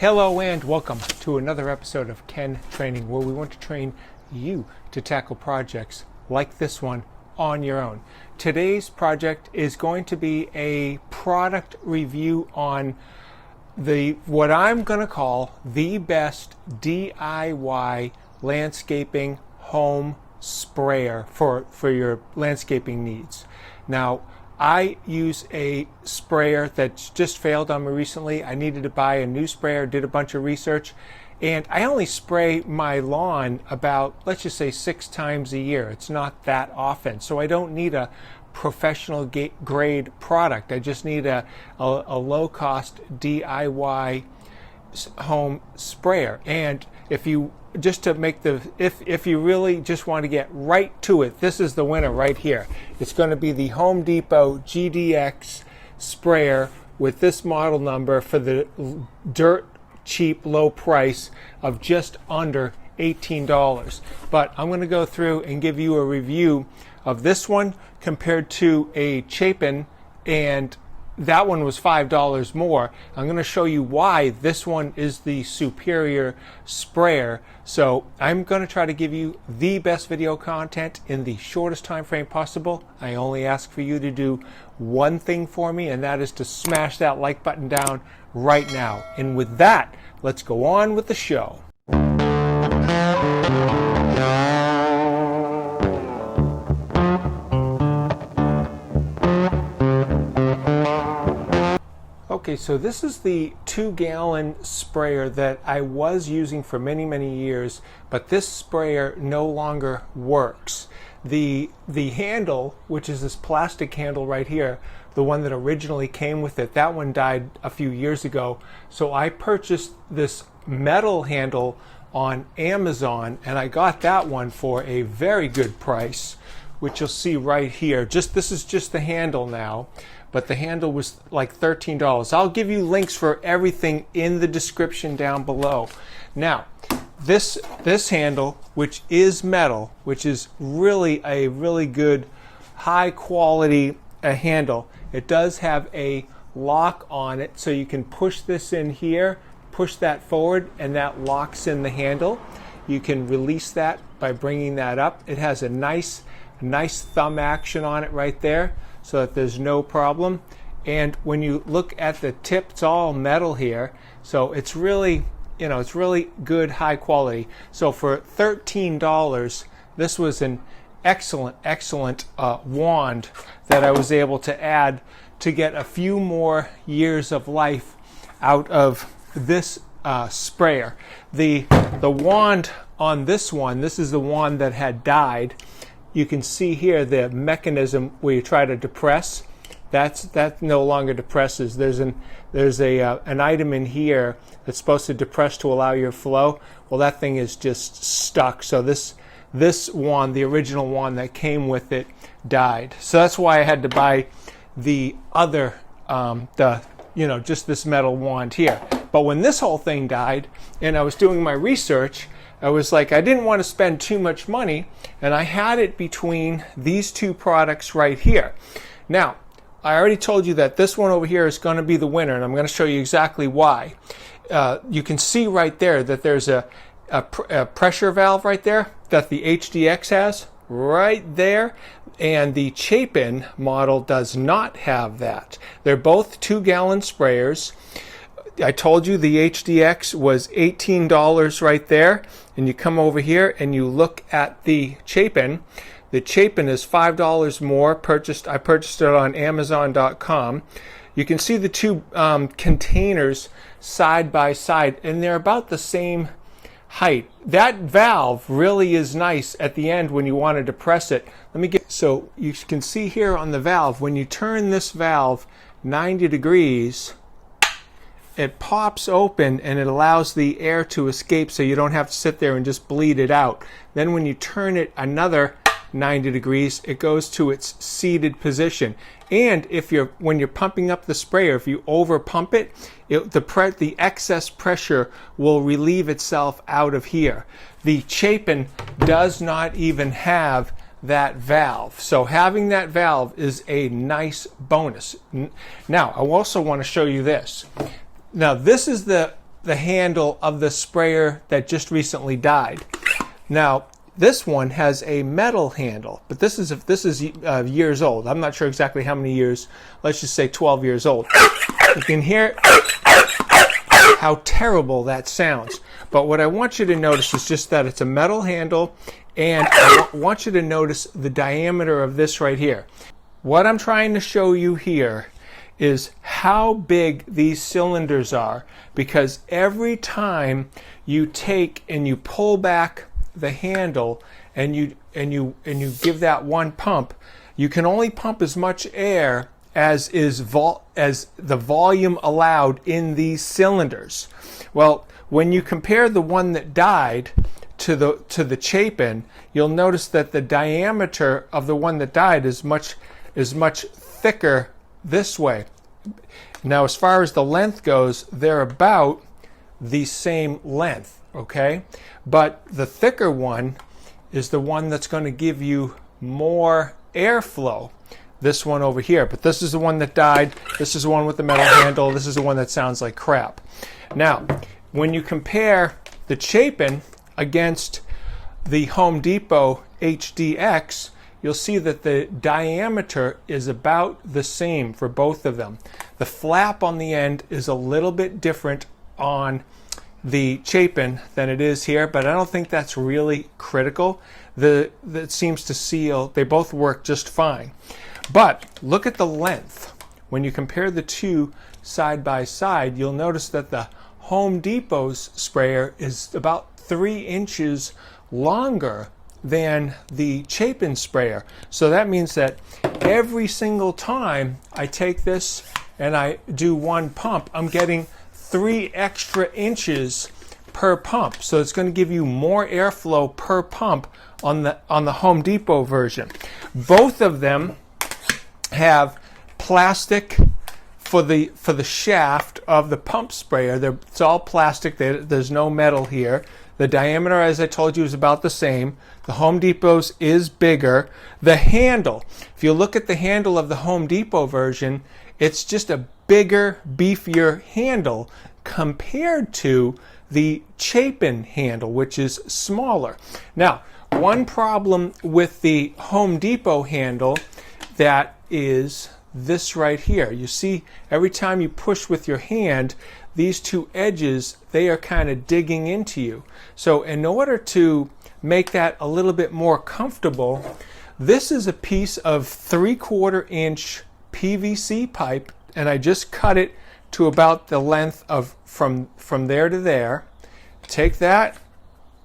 Hello and welcome to another episode of Ken Training, where we want to train you to tackle projects like this one on your own. Today's project is going to be a product review on what I'm going to call the best DIY landscaping home sprayer for your landscaping needs. Now, I use a sprayer that's just failed on me recently. I needed to buy a new sprayer, did a bunch of research, and I only spray my lawn about, let's just say, 6 times a year. It's not that often, so I don't need a professional grade product. I just need a low-cost DIY home sprayer. And if you really just want to get right to it, this is the winner right here. It's going to be the Home Depot HDX sprayer with this model number for the dirt cheap low price of just under $18. But I'm going to go through and give you a review of this one compared to a Chapin, and that one was $5 more. I'm going to show you why this one is the superior sprayer. So I'm going to try to give you the best video content in the shortest time frame possible. I only ask for you to do one thing for me, and that is to smash that like button down right now. And with that, let's go on with the show. Okay, so this is the 2-gallon sprayer that I was using for many years, but this sprayer no longer works. The handle, which is this plastic handle right here, the one that originally came with it, that one died a few years ago. So I purchased this metal handle on Amazon, and I got that one for a very good price, which you'll see right here. This is just the handle now, but the handle was like $13. I'll give you links for everything in the description down below. Now, this handle, which is metal, which is really a really good, high quality handle, it does have a lock on it, so you can push this in here, push that forward, and that locks in the handle. You can release that by bringing that up. It has a nice thumb action on it right there, so that there's no problem. And when you look at the tip, it's all metal here, so it's really, it's really good, high quality. So for $13, this was an excellent wand that I was able to add to get a few more years of life out of this sprayer. The wand on this one, this is the one that had died. You can see here the mechanism where you try to depress. That no longer depresses. There's an item in here that's supposed to depress to allow your flow. Well, that thing is just stuck. So this wand, the original wand that came with it, died. So that's why I had to buy the other, just this metal wand here. But when this whole thing died, and I was doing my research, I was like, I didn't want to spend too much money, and I had it between these two products right here. Now, I already told you that this one over here is going to be the winner, and I'm going to show you exactly why. You can see right there that there's a pressure valve right there that the HDX has right there, and the Chapin model does not have that. They're both 2-gallon sprayers. I told you the HDX was $18 right there, and you come over here and you look at the Chapin. The Chapin is $5 more. I purchased it on Amazon.com. You can see the two containers side by side, and they're about the same height. That valve really is nice at the end when you want to depress it. So you can see here on the valve, when you turn this valve 90 degrees, it pops open and it allows the air to escape, so you don't have to sit there and just bleed it out. Then when you turn it another 90 degrees, it goes to its seated position. And when you're pumping up the sprayer, if you over pump it, the excess pressure will relieve itself out of here. The Chapin does not even have that valve. So having that valve is a nice bonus. Now, I also want to show you this. Now, this is the the handle of the sprayer that just recently died. Now, this one has a metal handle, but this is years old. I'm not sure exactly how many years. Let's just say 12 years old. You can hear how terrible that sounds. But what I want you to notice is just that it's a metal handle, and I want you to notice the diameter of this right here. What I'm trying to show you here is how big these cylinders are, because every time you take and you pull back the handle and you give that one pump, you can only pump as much air as the volume allowed in these cylinders. Well, when you compare the one that died to the Chapin, you'll notice that the diameter of the one that died is much thicker this way. Now, as far as the length goes, they're about the same length, okay? But the thicker one is the one that's going to give you more airflow. This one over here. But this is the one that died. This is the one with the metal handle. This is the one that sounds like crap. Now, when you compare the Chapin against the Home Depot HDX, you'll see that the diameter is about the same for both of them. The flap on the end is a little bit different on the Chapin than it is here, but I don't think that's really critical. That seems to seal. They both work just fine. But look at the length. When you compare the two side by side, you'll notice that the Home Depot's sprayer is about 3 inches longer than the Chapin sprayer. So that means that every single time I take this and I do one pump, I'm getting 3 extra inches per pump. So it's going to give you more airflow per pump on the Home Depot version. Both of them have plastic for the shaft of the pump sprayer. It's all plastic. There's no metal here. The diameter, as I told you, is about the same. The Home Depot's is bigger. The handle, if you look at the handle of the Home Depot version, it's just a bigger, beefier handle compared to the Chapin handle, which is smaller. Now, one problem with the Home Depot handle that is this right here. You see, every time you push with your hand, these two edges, they are kind of digging into you. So in order to make that a little bit more comfortable, this is a piece of 3/4 inch PVC pipe, and I just cut it to about the length of from there to there. Take that,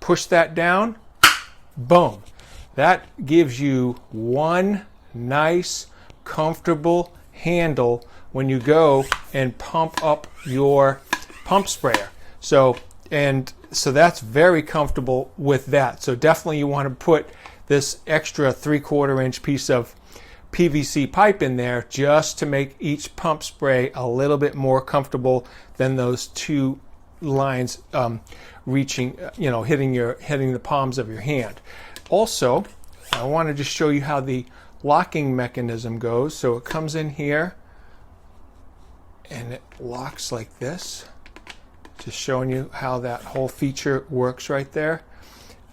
push that down, boom. That gives you one nice, comfortable handle when you go and pump up your pump sprayer. So that's very comfortable with that. So definitely you want to put this extra 3/4 inch piece of PVC pipe in there just to make each pump spray a little bit more comfortable than those two lines reaching, hitting the palms of your hand. Also, I want to just show you how the locking mechanism goes. So it comes in here and it locks like this. Just showing you how that whole feature works right there.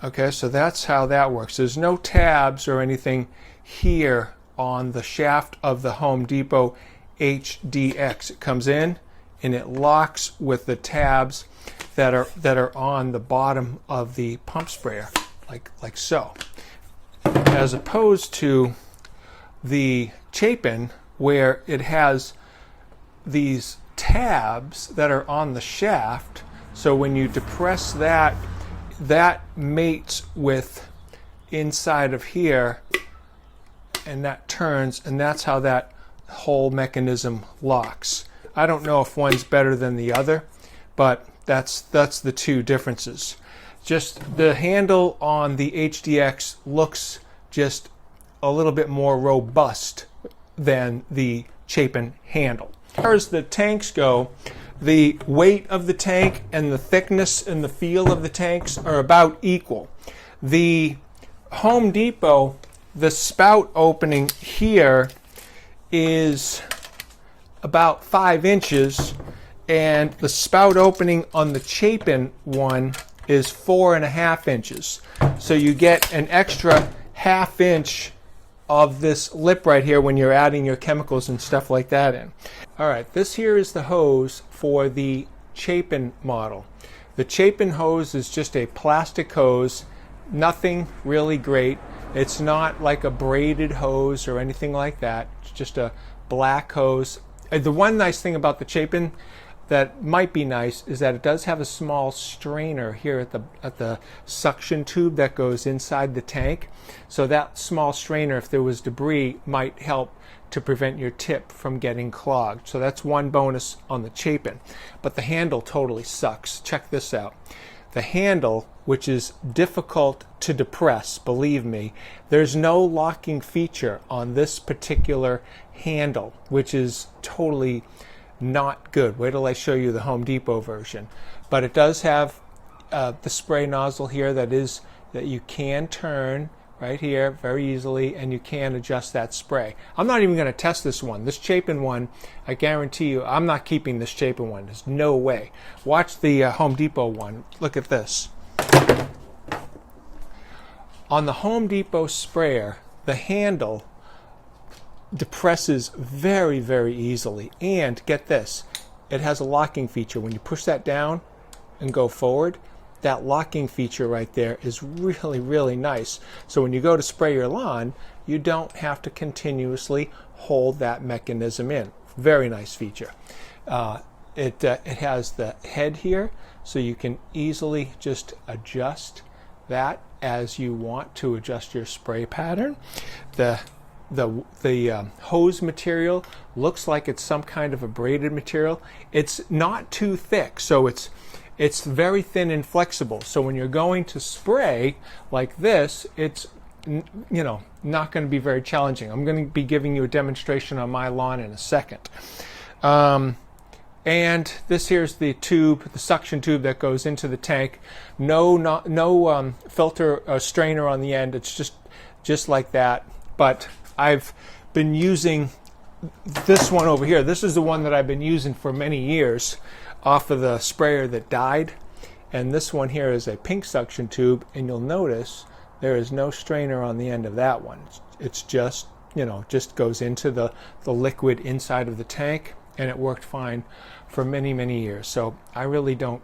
Okay, so that's how that works. There's no tabs or anything here on the shaft of the Home Depot HDX. It comes in and it locks with the tabs that are on the bottom of the pump sprayer, like so. As opposed to the Chapin, where it has these tabs that are on the shaft, so when you depress that mates with inside of here, and that turns, and that's how that whole mechanism locks. I don't know if one's better than the other, but that's the two differences. Just the handle on the HDX looks just a little bit more robust than the Chapin handle. As far as the tanks go, the weight of the tank and the thickness and the feel of the tanks are about equal. The Home Depot, the spout opening here is about 5 inches, And the spout opening on the Chapin one is 4.5 inches. So you get an extra 1/2 inch of this lip right here when you're adding your chemicals and stuff like that in. All right, this here is the hose for the Chapin model. The Chapin hose is just a plastic hose, nothing really great. It's not like a braided hose or anything like that. It's just a black hose. The one nice thing about the Chapin that might be nice is that it does have a small strainer here at the suction tube that goes inside the tank. So that small strainer, if there was debris, might help to prevent your tip from getting clogged. So that's one bonus on the Chapin. But the handle totally sucks. Check this out. The handle, which is difficult to depress, believe me, there's no locking feature on this particular handle, which is totally not good. Wait till I show you the Home Depot version. But it does have the spray nozzle here that you can turn right here very easily, and you can adjust that spray. I'm not even going to test this one. This Chapin one, I guarantee you, I'm not keeping this Chapin one. There's no way. Watch the Home Depot one. Look at this. On the Home Depot sprayer, the handle depresses very, very easily. And get this, it has a locking feature. When you push that down and go forward, that locking feature right there is really, really nice. So when you go to spray your lawn, you don't have to continuously hold that mechanism in. Very nice feature. It has the head here, so you can easily just adjust that as you want to adjust your spray pattern. The hose material looks like it's some kind of a braided material. It's not too thick, so it's very thin and flexible. So when you're going to spray like this, it's not going to be very challenging. I'm going to be giving you a demonstration on my lawn in a second. And this here's the tube, the suction tube that goes into the tank. No filter or strainer on the end. It's just like that. But I've been using this one over here. This is the one that I've been using for many years off of the sprayer that died. And this one here is a pink suction tube, and you'll notice there is no strainer on the end of that one. It's just, just goes into the liquid inside of the tank, and it worked fine for many, many years. So I really don't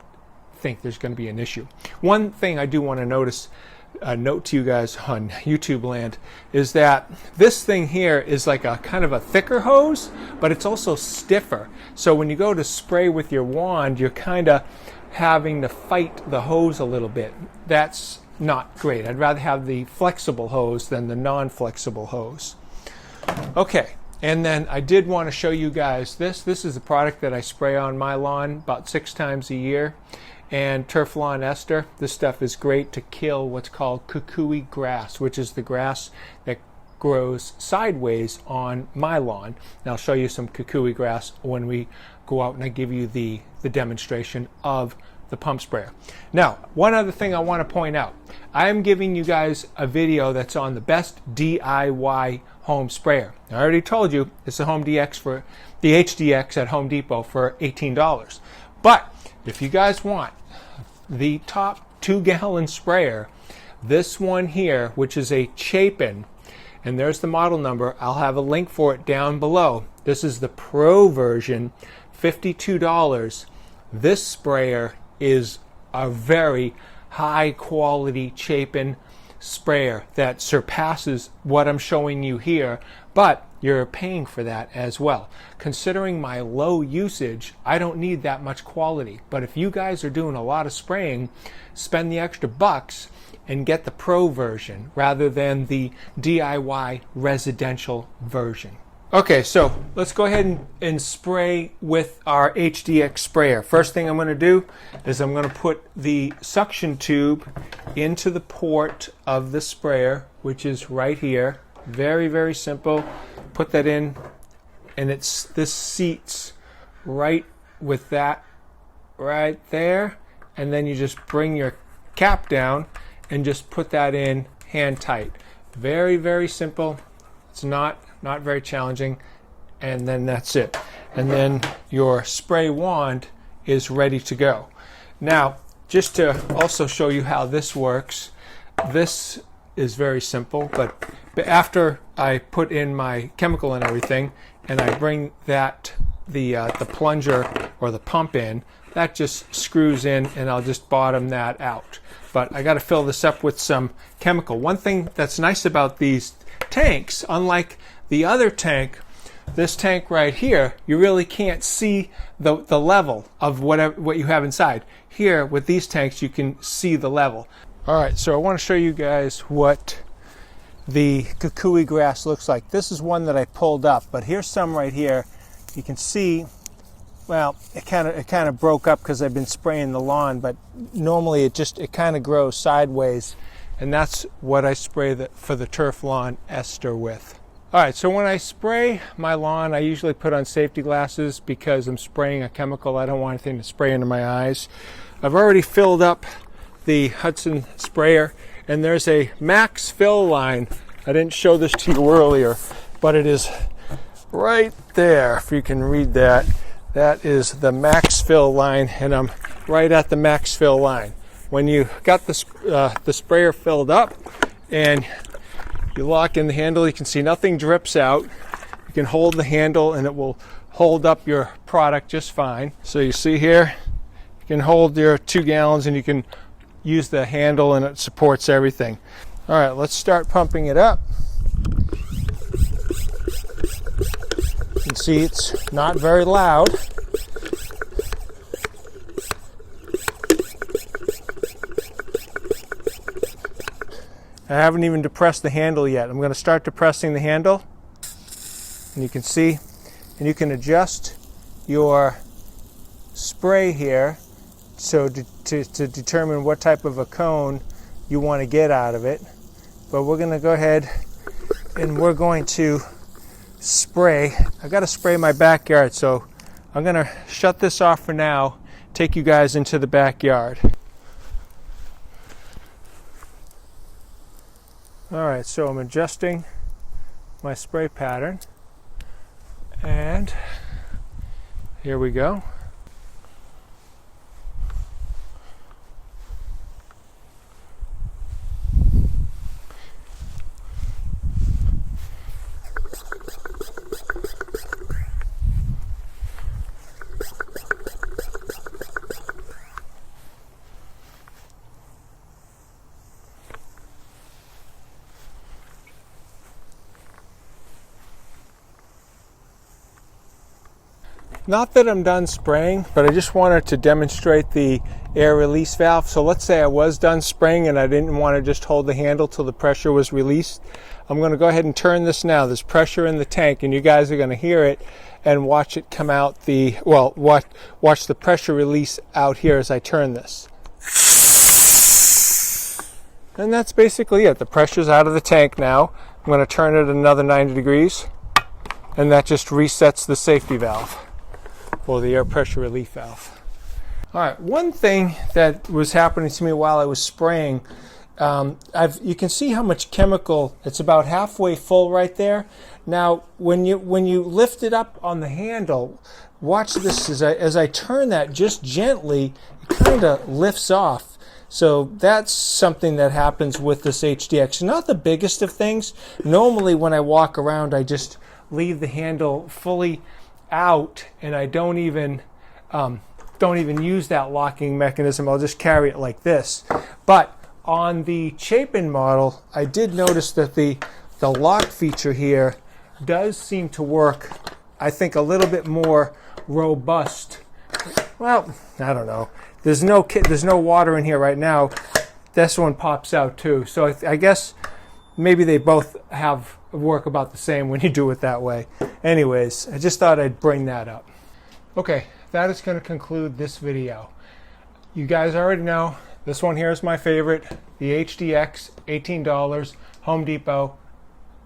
think there's going to be an issue. One thing I do want to note to you guys on YouTube land is that this thing here is like a kind of a thicker hose, but it's also stiffer. So when you go to spray with your wand, you're kind of having to fight the hose a little bit. That's not great. I'd rather have the flexible hose than the non-flexible hose. Okay, and then I did want to show you guys this. This is a product that I spray on my lawn about 6 times a year. And Turf Lawn Ester. This stuff is great to kill what's called kukui grass, which is the grass that grows sideways on my lawn. And I'll show you some kukui grass when we go out and I give you the demonstration of the pump sprayer. Now, one other thing I want to point out. I am giving you guys a video that's on the best DIY home sprayer. I already told you it's the the HDX at Home Depot for $18. But if you guys want the top 2-gallon sprayer, this one here, which is a Chapin, and there's the model number, I'll have a link for it down below. This is the Pro version, $52. This sprayer is a very high quality Chapin sprayer that surpasses what I'm showing you here, but you're paying for that as well. Considering my low usage, I don't need that much quality. But if you guys are doing a lot of spraying, spend the extra bucks and get the Pro version rather than the DIY residential version. Okay, so let's go ahead and spray with our HDX sprayer. First thing I'm going to do is I'm going to put the suction tube into the port of the sprayer, which is right here. Very, very simple. Put that in, and this seats right with that right there. And then you just bring your cap down and just put that in hand tight. Very, very simple. It's not very challenging, and then that's it. And then your spray wand is ready to go. Now, just to also show you how this works, this is very simple, but after I put in my chemical and everything, and I bring that the plunger or the pump in, that just screws in, and I'll just bottom that out. But I got to fill this up with some chemical. One thing that's nice about these tanks, unlike the other tank, this tank right here, you really can't see the level of what you have inside. Here with these tanks, you can see the level. All right, so I want to show you guys what the kukui grass looks like. This is one that I pulled up, but here's some right here. You can see, well, it kind of broke up because I've been spraying the lawn, but normally it kind of grows sideways, and that's what I spray for the turf lawn ester with. All right, so when I spray my lawn, I usually put on safety glasses because I'm spraying a chemical. I don't want anything to spray into my eyes. I've already filled up the Hudson sprayer, and there's a max fill line. I didn't show this to you earlier, but it is right there. If you can read that, that is the max fill line, and I'm right at the max fill line. When you got the sprayer filled up and you lock in the handle, you can see nothing drips out. You can hold the handle and it will hold up your product just fine. So you see here, you can hold your 2 gallons and you can use the handle and it supports everything. All right, let's start pumping it up. You can see it's not very loud. I haven't even depressed the handle yet. I'm going to start depressing the handle, and you can see, and you can adjust your spray here so to determine what type of a cone you want to get out of it. But we're going to go ahead and we're going to spray. I got to spray my backyard, so I'm going to shut this off for now, take you guys into the backyard. All right, so I'm adjusting my spray pattern, and here we go. Not that I'm done spraying, but I just wanted to demonstrate the air release valve. So let's say I was done spraying and I didn't want to just hold the handle till the pressure was released. I'm going to go ahead and turn this now. There's pressure in the tank, and you guys are going to hear it and watch it come out watch the pressure release out here as I turn this. And that's basically it. The pressure's out of the tank now. I'm going to turn it another 90 degrees, and that just resets the safety valve, or the air pressure relief valve. All right, one thing that was happening to me while I was spraying, you can see how much chemical, it's about halfway full right there. Now, when you lift it up on the handle, watch this as I turn that just gently, it kind of lifts off. So that's something that happens with this HDX. Not the biggest of things. Normally when I walk around, I just leave the handle fully out, and I don't even use that locking mechanism. I'll just carry it like this. But on the Chapin model, I did notice that the lock feature here does seem to work, I think, a little bit more robust. Well, I don't know. There's no water in here right now. This one pops out too. So I guess maybe they both work about the same when you do it that way. Anyways, I just thought I'd bring that up. Okay, that is going to conclude this video. You guys already know this one here is my favorite, the HDX, $18, Home Depot.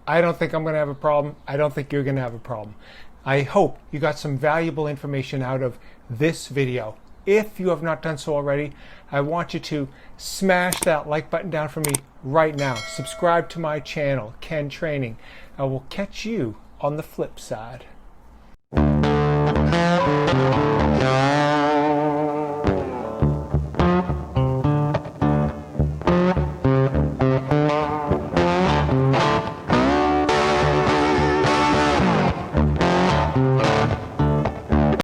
I don't think I'm going to have a problem. I don't think you're going to have a problem. I hope you got some valuable information out of this video. If you have not done so already, I want you to smash that like button down for me right now. Subscribe to my channel, Ken Training. I will catch you on the flip side.